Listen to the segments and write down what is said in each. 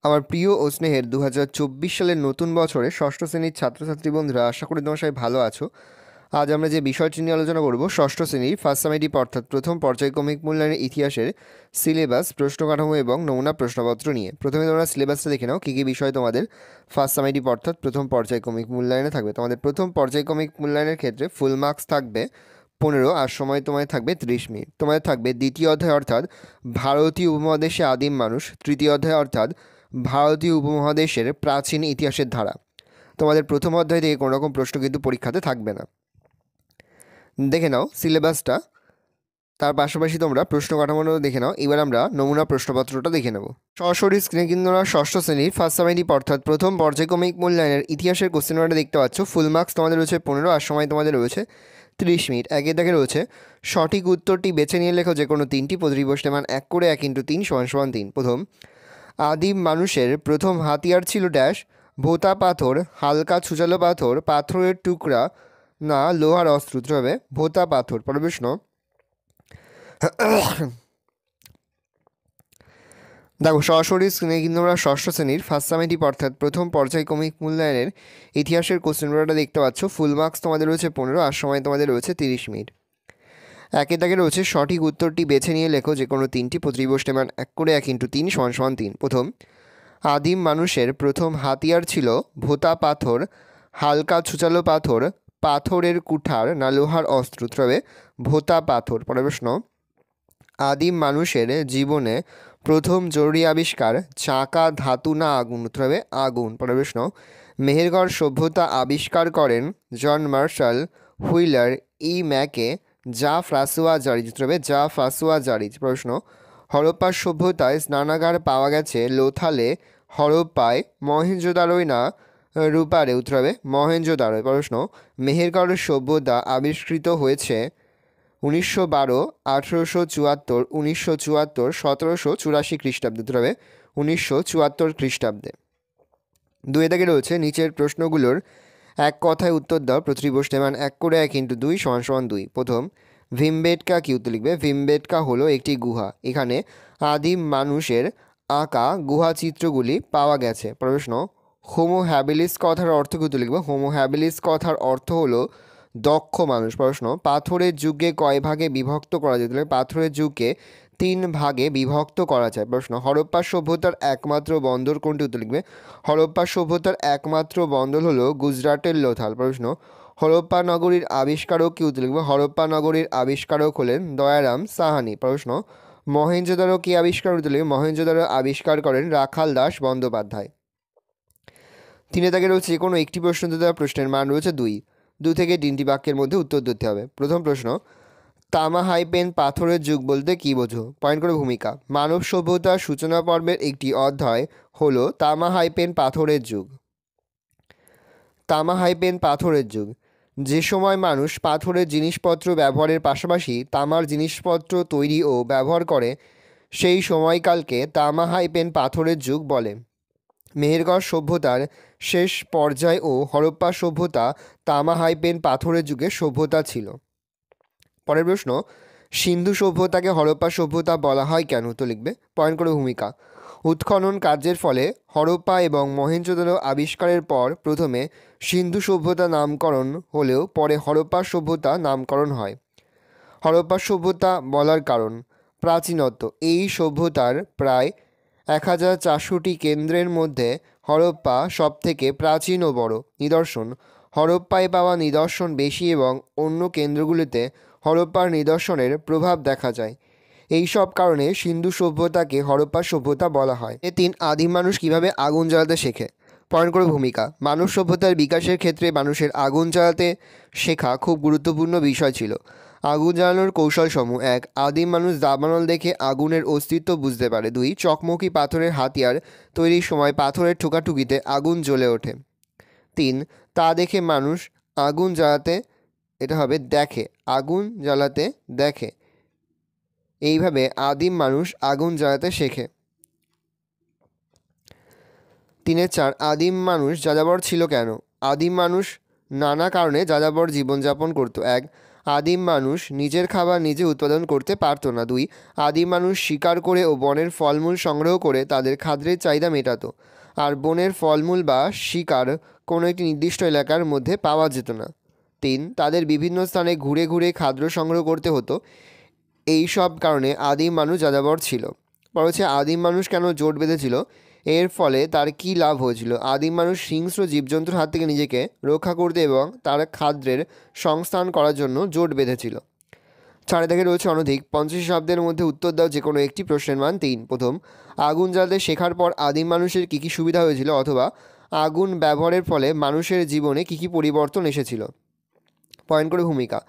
আমার প্রিয় ও স্নেহের 2024 সালের নতুন বছরে ষষ্ঠ শ্রেণীর ছাত্রছাত্রী বন্ধুরা, আশা করি তোমার সবাই ভালো আছো। আজ আমরা যে বিষয়টি নিয়ে আলোচনা করব, ষষ্ঠ শ্রেণীর ফার্স্ট সামেটিভ অর্থাৎ প্রথম পর্যায়ক্রমিক মূল্যায়নের ইতিহাসের সিলেবাস, প্রশ্ন কাঠামো এবং নমুনা প্রশ্নপত্র নিয়ে। প্রথমে তোমরা সিলেবাসটা দেখে নাও, কী কী বিষয় তোমাদের ফার্স্ট সামেটিভ অর্থাৎ প্রথম পর্যায়ক্রমিক মূল্যায়নে থাকবে। তোমাদের প্রথম পর্যায়ক্রমিক মূল্যায়নের ক্ষেত্রে ফুল মার্কস থাকবে 15, আর সময় তোমাদের থাকবে 30 মিনিট। তোমাদের থাকবে দ্বিতীয় অধ্যায় অর্থাৎ ভারতীয় উপমহাদেশে আদিম মানুষ, তৃতীয় অধ্যায় অর্থাৎ ভারতীয় উপমহাদেশের প্রাচীন ইতিহাসের ধারা। তোমাদের প্রথম অধ্যায় থেকে কোনো রকম প্রশ্ন কিন্তু পরীক্ষাতে থাকবে না। দেখে নাও সিলেবাসটা, তার পাশাপাশি তোমরা প্রশ্ন কাঠামোটা দেখে নাও। এবার আমরা নমুনা প্রশ্নপত্রটা দেখে নেব। সরাসরি স্ক্রিনে কিন্তু তোমরা ষষ্ঠ শ্রেণীর ফার্স্ট সামেটিভ অর্থাৎ প্রথম পর্যায়ক্রমিক মূল্যায়নের ইতিহাসের কোশ্চেন পেপারটা দেখতে পাচ্ছ। ফুল মার্কস তোমাদের রয়েছে 15, আর সময় তোমাদের রয়েছে 30 মিনিট। একে দেখে রয়েছে সঠিক উত্তরটি বেছে নিয়ে লেখো যে কোনো তিনটি প্রতিটি প্রশ্নের মান 1 করে 1 × 3 = 3। প্রথম, আদিম মানুষের প্রথম হাতিয়ার ছিল ড্যাশ, ভোঁতা পাথর, হালকা ছুচালো পাথর, পাথরের টুকরা না লোহার অস্ত্র। উত্তর হবে ভোঁতা পাথর। পরের প্রশ্ন, দেখো সরাসরি স্ক্রিনে কিন্তু আমরা ষষ্ঠ শ্রেণীর ফার্স্ট সামেটিভ অর্থাৎ প্রথম পর্যায়ক্রমিক মূল্যায়নের ইতিহাসের কোশ্চেন পেপারটা দেখতে পাচ্ছ। ফুল মার্কস তোমাদের রয়েছে 15, আর সময় তোমাদের রয়েছে 30 মিনিট। একে দাগে রয়েছে সঠিক উত্তরটি বেছে নিয়ে লেখো যে কোনো তিনটি প্রতিটি প্রশ্নের মান 1 করে 1 × 3 = 3। প্রথম, আদিম মানুষের প্রথম হাতিয়ার ছিল ভোঁতা পাথর, হালকা ছুচালো পাথর, পাথরের কুঠার না লোহার অস্ত্র। উত্তর হবে ভোঁতা পাথর। পরের প্রশ্ন, আদিম মানুষের জীবনে প্রথম জরুরি আবিষ্কার চাকা, ধাতু না আগুন। উত্তর হবে আগুন। পরের প্রশ্ন, মেহেরগড় সভ্যতা আবিষ্কার করেন জন মার্শাল, হুইলার, ম্যাকে, ফ্রাসোয়া জারিজ। উত্তর হবে ফ্রাসোয়া জারিজ। প্রশ্ন, হরপ্পা সভ্যতায় স্নানাগার পাওয়া গেছে লোথালে, হরপ্পায়, মহেঞ্জোদারোয় না রূপারে। উত্তর হবে মহেঞ্জোদারোয়। প্রশ্ন, মেহেরগড় সভ্যতা আবিষ্কৃত হয়েছে 1912, 1874, 1974, 1784 খ্রিস্টাব্দে। উত্তর হবে 1974 খ্রিস্টাব্দে। দুয়ে দাগে রয়েছে নিচের প্রশ্নগুলোর এক কথায় উত্তর দাও। প্রতিটি প্রশ্নের মান 1 করে 1 × 2 = 2। প্রথম, ভীমবেটকা কি? উত্তর লিখবে ভীমবেটকা হলো একটি গুহা, এখানে আদিম মানুষের আঁকা গুহা চিত্রগুলি পাওয়া গেছে। প্রশ্ন, হোমো হ্যাবিলিস কথার অর্থ কি? উত্তর লিখবে হোমো হ্যাবিলিস কথার অর্থ হলো দক্ষ মানুষ। প্রশ্ন, পাথরের যুগে কয় ভাগে বিভক্ত করা যায়? পাথরের যুগকে 3 ভাগে বিভক্ত করা যায়। প্রশ্ন, হরপ্পা সভ্যতার একমাত্র বন্দর কোনটি? উত্তর লিখবে হরপ্পা সভ্যতার একমাত্র বন্দর হলো গুজরাটের লোথাল। প্রশ্ন, হরপ্পা নগরীর আবিষ্কারক কি? উত্তর লিখবে হরপ্পা নগরীর আবিষ্কারক হলেন দয়ারাম সাহানি। প্রশ্ন, মহেঞ্জোদারো কি আবিষ্কার? উত্তর লিখবে মহেঞ্জোদারো আবিষ্কার করেন রাখাল দাস বন্দ্যোপাধ্যায়। তিনে দাগে রয়েছে যে কোনো একটি প্রশ্ন দিতে হবে, প্রশ্নের মান রয়েছে 2 থেকে 3টি বাক্যের মধ্যে উত্তর দিতে হবে। প্রথম প্রশ্ন, তামাহাইপেন পাথরের যুগ বলতে কি বোঝো? পয়েন্ট করে ভূমিকা। মানব সভ্যতার সূচনা পর্বের একটি অধ্যায় হলো তামাহাইপেন পাথরের যুগ। তামাহাইপেন পাথরের যুগ, যে সময় মানুষ পাথরের জিনিসপত্র ব্যবহারের পাশাপাশি তামার জিনিসপত্র তৈরি ও ব্যবহার করে, সেই সময়কালকে তামাহাইপেন পাথরের যুগ বলে। মেহেরগড় সভ্যতার শেষ পর্যায় ও হরপ্পা সভ্যতা তামাহাইপেন পাথরের যুগের সভ্যতা ছিল। পরের প্রশ্ন, সিন্ধু সভ্যতাকে হরপ্পা সভ্যতা বলা হয় কেন? তো লিখবে পয়েন্ট করে ভূমিকা। উৎখনন কার্যের ফলে হরপ্পা এবং মহেঞ্জোদারো আবিষ্কারের পর প্রথমে সিন্ধু সভ্যতা নামকরণ হলেও পরে হরপ্পা সভ্যতা নামকরণ হয়। হরপ্পা সভ্যতা বলার কারণ, প্রাচীনত্ব। এই সভ্যতার প্রায় 1400টি কেন্দ্রের মধ্যে হরপ্পা সবথেকে প্রাচীন ও বড়। নিদর্শন, হরপ্পায় পাওয়া নিদর্শন বেশি এবং অন্য কেন্দ্রগুলিতে হরপ্পার নিদর্শনের প্রভাব দেখা যায়। এই সব কারণে সিন্ধু সভ্যতাকে হরপ্পা সভ্যতা বলা হয়। 3, আদিম মানুষ কিভাবে আগুন জ্বালাতে শেখে? পয়েন্ট করে ভূমিকা। মানব সভ্যতার বিকাশের ক্ষেত্রে মানুষের আগুন জ্বালাতে শেখা খুব গুরুত্বপূর্ণ বিষয় ছিল। আগুন জ্বালানোর কৌশলসমূহ: 1, আদিম মানুষ দাবানল দেখে আগুনের অস্তিত্ব বুঝতে পারে। 2, চকমকি পাথরের হাতিয়ার তৈরির সময় পাথরের ঠোকাঠুকিতে আগুন জ্বলে ওঠে। 3, তা দেখে মানুষ আগুন জ্বালাতে আগুন জ্বালাতে দেখে। এইভাবে আদিম মানুষ আগুন জ্বালাতে শেখে। 3-4, আদিম মানুষ যাযাবর ছিল কেন? আদিম মানুষ নানা কারণে যাযাবর জীবনযাপন করত। 1, আদিম মানুষ নিজের খাবার নিজে উৎপাদন করতে পারতো না। 2, আদিম মানুষ শিকার করে ও বনের ফলমূল সংগ্রহ করে তাদের খাদ্যের চাহিদা মেটাতো, আর বনের ফলমূল বা শিকার কোনো একটি নির্দিষ্ট এলাকার মধ্যে পাওয়া যেত না। 3, তাদের বিভিন্ন স্থানে ঘুরে ঘুরে খাদ্য সংগ্রহ করতে হতো। এই সব কারণে আদিম মানুষ যাযাবর ছিল। পর হচ্ছে আদিম মানুষ কেন জোট বেঁধেছিল, এর ফলে তার কী লাভ হয়েছিল। আদিম মানুষ হিংস্র জীবজন্তুর হাত থেকে নিজেকে রক্ষা করতে এবং তার খাদ্যের সংস্থান করার জন্য জোট বেঁধেছিল। 4 থেকে রয়েছে অনধিক 50 শব্দের মধ্যে উত্তর দাও যে কোনো একটি প্রশ্নের মান 3। প্রথম, আগুন জ্বালতে শেখার পর আদিম মানুষের কী কী সুবিধা হয়েছিল, অথবা আগুন ব্যবহারের ফলে মানুষের জীবনে কী কী পরিবর্তন এসেছিল। পয়েন্ট করে ভূমিকা।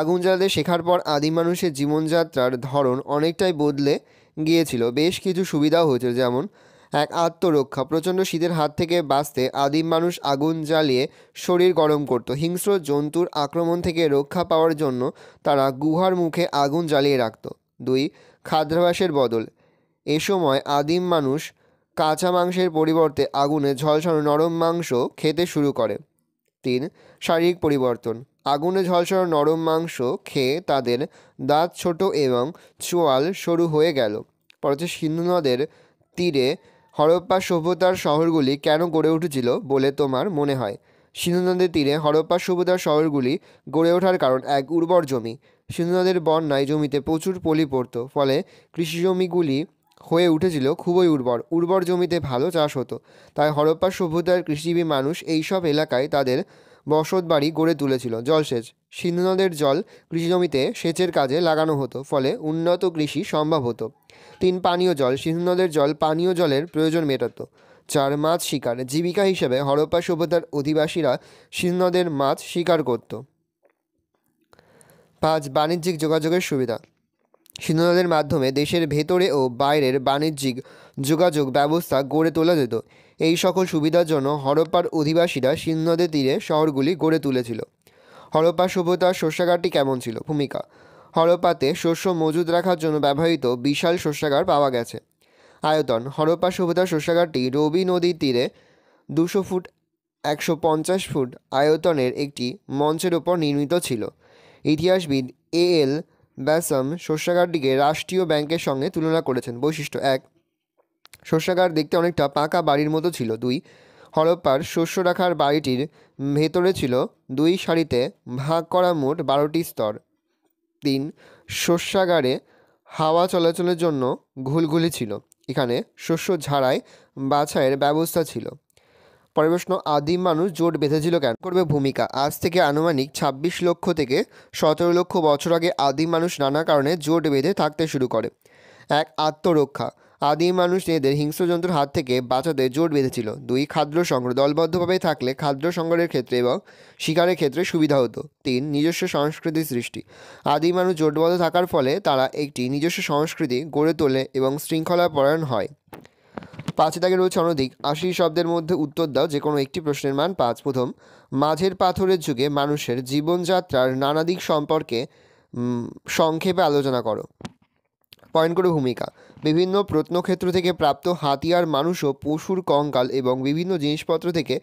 আগুন জ্বালাতে শেখার পর আদিম মানুষের জীবনযাত্রার ধরন অনেকটাই বদলে গিয়েছিল। বেশ কিছু সুবিধাও হয়েছিল, যেমন 1, আত্মরক্ষা। প্রচণ্ড শীতের হাত থেকে বাঁচতে আদিম মানুষ আগুন জ্বালিয়ে শরীর গরম করত। হিংস্র জন্তুর আক্রমণ থেকে রক্ষা পাওয়ার জন্য তারা গুহার মুখে আগুন জ্বালিয়ে রাখত। 2, খাদ্যাভ্যাসের বদল। এ সময় আদিম মানুষ কাঁচা মাংসের পরিবর্তে আগুনে ঝলসানো নরম মাংস খেতে শুরু করে। 3, শারীরিক পরিবর্তন। আগুনে ঝলসানো নরম মাংস খেয়ে তাদের দাঁত ছোট এবং চোয়াল সরু হয়ে গেল। পরে সিন্ধু নদের তীরে হরপ্পা সভ্যতার শহরগুলি কেন গড়ে উঠেছিল বলে তোমার মনে হয়। সিন্ধু নদের তীরে হরপ্পা সভ্যতার শহরগুলি গড়ে ওঠার কারণ 1, উর্বর জমি। সিন্ধু নদের বন্যায় জমিতে প্রচুর পলি পড়ত, ফলে কৃষি জমিগুলি হয়ে উঠেছিল খুবই উর্বর জমিতে ভালো চাষ হতো। তাই হরপ্পা সভ্যতার কৃষিজীবী মানুষ এইসব এলাকায় তাদের বসত বাড়ি গড়ে তুলেছিল। জলসেচ। সিন্ধু নদের জল কৃষিজমিতে সেচের কাজে লাগানো হতো, ফলে উন্নত কৃষি সম্ভব হতো। 3, পানীয় জল। সিন্ধু নদের জল পানীয় জলের প্রয়োজন মেটাতো। 4, মাছ শিকার। জীবিকা হিসেবে হরপ্পা সভ্যতার অধিবাসীরা সিন্ধু নদের মাছ শিকার করত। 5, বাণিজ্যিক যোগাযোগের সুবিধা। সিন্ধু নদের মাধ্যমে দেশের ভেতরে ও বাইরের বাণিজ্যিক যোগাযোগ ব্যবস্থা গড়ে তোলা যেত। এই সকল সুবিধার জন্য হরপ্পার অধিবাসীরা সিন্ধু নদের তীরে শহরগুলি গড়ে তুলেছিল। হরপ্পা সভ্যতার শস্যাগারটি কেমন ছিল। ভূমিকা। হরপ্পাতে শস্য মজুদ রাখার জন্য ব্যবহৃত বিশাল শস্যাগার পাওয়া গেছে। আয়তন। হরপ্পা সভ্যতার শস্যাগারটি রবি নদীর তীরে 200 ফুট 150 ফুট আয়তনের একটি মঞ্চের ওপর নির্মিত ছিল। ইতিহাসবিদ A.L. ব্যাসাম শস্যাগারটিকে রাষ্ট্রীয় ব্যাংকের সঙ্গে তুলনা করেছেন। বৈশিষ্ট্য। 1, শস্যাগার দেখতে অনেকটা পাকা বাড়ির মতো ছিল। 2, হরপ্পার শস্য রাখার বাড়িটির ভেতরে ছিল 2 সারিতে ভাগ করা মোট 12টি স্তর। 3, শস্যাগারে হাওয়া চলাচলের জন্য ঘুলঘুলি ছিল। এখানে শস্য ঝাড়াই বাছাইয়ের ব্যবস্থা ছিল। পরের প্রশ্ন, আদিম মানুষ জোট বেঁধেছিল কেন করবে। ভূমিকা। আজ থেকে আনুমানিক 26 লক্ষ থেকে 17 লক্ষ বছর আগে আদিম মানুষ নানা কারণে জোট বেঁধে থাকতে শুরু করে। 1, আত্মরক্ষা। আদিম মানুষ নিজেদের হিংস্র জন্তুর হাত থেকে বাঁচাতে জোট বেঁধেছিল। 2, খাদ্য সংগ্রহ। দলবদ্ধভাবে থাকলে খাদ্য সংগ্রহের ক্ষেত্রে এবং শিকারের ক্ষেত্রে সুবিধা হতো। 3, নিজস্ব সংস্কৃতি সৃষ্টি। আদিম মানুষ জোটবদ্ধ থাকার ফলে তারা একটি নিজস্ব সংস্কৃতি গড়ে তোলে এবং শৃঙ্খলাপরায়ণ হয়। 5 দাগে রয়েছে অনধিক 80 শব্দের মধ্যে উত্তর দাও যে কোনো একটি প্রশ্নের মান 5। প্রথম, মাঝের পাথরের যুগে মানুষের জীবনযাত্রার নানা দিক সম্পর্কে সংক্ষেপে আলোচনা করো। পয়েন্ট করে ভূমিকা। বিভিন্ন প্রত্নক্ষেত্র থেকে প্রাপ্ত হাতিয়ার, মানুষ ও পশুর কঙ্কাল এবং বিভিন্ন জিনিসপত্র থেকে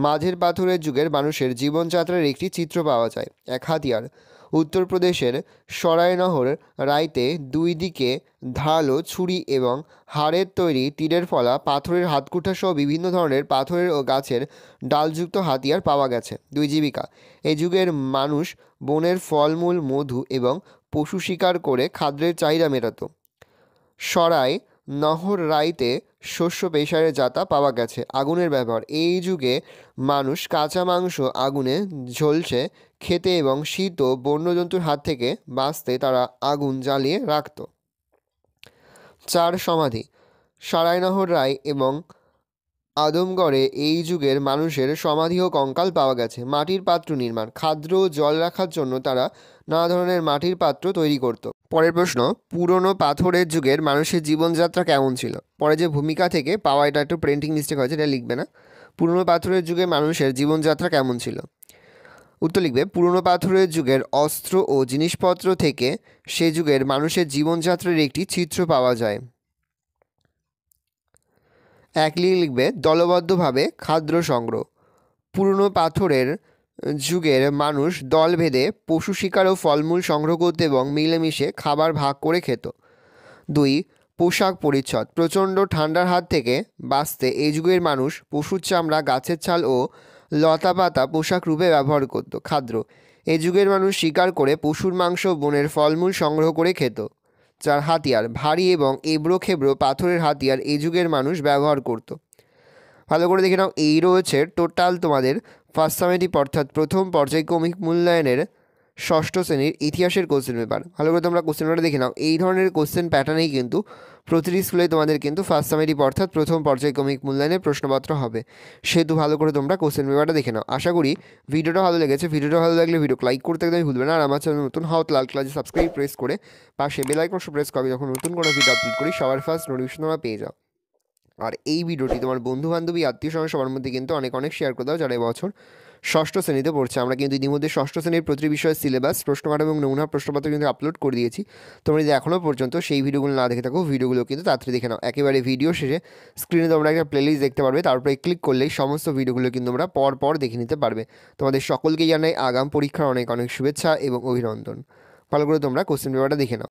মাঝের পাথরের যুগের মানুষের জীবনযাত্রার একটি চিত্র পাওয়া যায়। 1, হাতিয়ার। উত্তরপ্রদেশের সরাইনগর রাইতে 2 দিকে ধারালো ছুরি এবং হাড়ের তৈরি তীরের ফলা পাথরের হাতকুঠা সহ বিভিন্ন ধরনের পাথরের ও গাছের ডালযুক্ত হাতিয়ার পাওয়া গেছে। 2, জীবিকা। এই যুগের মানুষ বনের ফলমূল, মধু এবং পশু শিকার করে খাদ্যের চাহিদা মেটাত। সরাই নহর রাইতে শস্য পেশারের জাতা পাওয়া গেছে। আগুনের ব্যবহার। এই যুগে মানুষ কাঁচা মাংস আগুনে ঝলসে খেতে এবং শীত ও বন্যজন্তুর হাত থেকে বাঁচতে তারা আগুন জ্বালিয়ে রাখত। 4, সমাধি। সরাইনহর রায় এবং আদমগড়ে এই যুগের মানুষের সমাধি ও কঙ্কাল পাওয়া গেছে। মাটির পাত্র নির্মাণ। খাদ্য ও জল রাখার জন্য তারা নানা ধরনের মাটির পাত্র তৈরি করত। পরের প্রশ্ন, পুরনো পাথরের যুগের মানুষের জীবনযাত্রা কেমন ছিল। পরে যে ভূমিকা থেকে পাওয়া, এটা একটু প্রিন্টিং মিস্টেক হয়েছে, এটা লিখবে না। পুরনো পাথরের যুগে মানুষের জীবনযাত্রা কেমন ছিল। উত্তর লিখবে, পুরনো পাথরের যুগের অস্ত্র ও জিনিসপত্র থেকে সে যুগের মানুষের জীবনযাত্রার একটি চিত্র পাওয়া যায়। 1, লিখবে দলবদ্ধভাবে খাদ্য সংগ্রহ। পুরনো পাথরের যুগের মানুষ দলভেদে পশু শিকার ও ফলমূল সংগ্রহ করত এবং মিলেমিশে খাবার ভাগ করে খেত। 2. পোশাক পরিচ্ছদ। প্রচণ্ড ঠান্ডার হাত থেকে বাঁচতে এই যুগের মানুষ পশুর চামড়া, গাছের ছাল ও লতাপাতা পোশাক রূপে ব্যবহার করত। খাদ্য। এই যুগের মানুষ শিকার করে পশুর মাংস, বনের ফলমূল সংগ্রহ করে খেত। 4. হাতিয়ার। ভারী এবং এবড়ো খেবড়ো পাথরের হাতিয়ার এই যুগের মানুষ ব্যবহার করত। ভালো করে দেখে নাও, এই রয়েছে টোটাল তোমাদের ফার্স্ট সামেটিভ অর্থাৎ প্রথম পর্যায়ক্রমিক মূল্যায়নের ষষ্ঠ শ্রেণীর ইতিহাসের কোশ্চেন পেপার। ভালো করে তোমরা কোশ্চেন পেপারটা দেখে নাও। এই ধরনের কোশ্চেন প্যাটার্নেই কিন্তু প্রতিটি স্কুলে তোমাদের কিন্তু ফার্স্ট সামেটিভ অর্থাৎ প্রথম পর্যায়ক্রমিক মূল্যায়নের প্রশ্নপত্র হবে, সেহেতু ভালো করে তোমরা কোশ্চেন পেপারটা দেখে নাও। আশা করি ভিডিওটা ভালো লেগেছে। ভিডিওটা ভালো লাগলে ভিডিওকে লাইক করতে একদমই ভুলবে না। আর আমার চ্যানেল নতুন হও লাল ক্লাসে সাবস্ক্রাইব প্রেস করে পাশে বেল আইকন প্রেস করবে, যখন নতুন কোনো ভিডিও আপলোড করি সবার ফার্স্ট নোটিফিকেশন তোমরা পেয়ে যাও। আর এই ভিডিওটি তোমার বন্ধু বান্ধবী, আত্মীয় স্বজন সবার মধ্যে কিন্তু অনেক অনেক শেয়ার করে দাও যারা এবছর ষষ্ঠ শ্রেণীতে পড়ছে। আমরা কিন্তু ইতিমধ্যে ষষ্ঠ শ্রেণীর প্রতিটি বিষয়ের সিলেবাস, প্রশ্নকাঠামো এবং নমুনা প্রশ্নপত্র কিন্তু আপলোড করে দিয়েছি। তোমরা যদি এখনও পর্যন্ত সেই ভিডিওগুলো না দেখে থাকো, ভিডিওগুলো কিন্তু তাড়াতাড়ি দেখে নাও। একেবারে ভিডিও শেষে স্ক্রিনে তোমরা একটা প্লেলিস্ট দেখতে পারবে, তারপরে ক্লিক করলেই সমস্ত ভিডিওগুলো কিন্তু তোমরা পর দেখে নিতে পারবে। তোমাদের সকলকেই জানাই আগাম পরীক্ষার অনেক অনেক শুভেচ্ছা এবং অভিনন্দন। ভালো করে তোমরা কোশ্চেন পেপারটা দেখে নাও।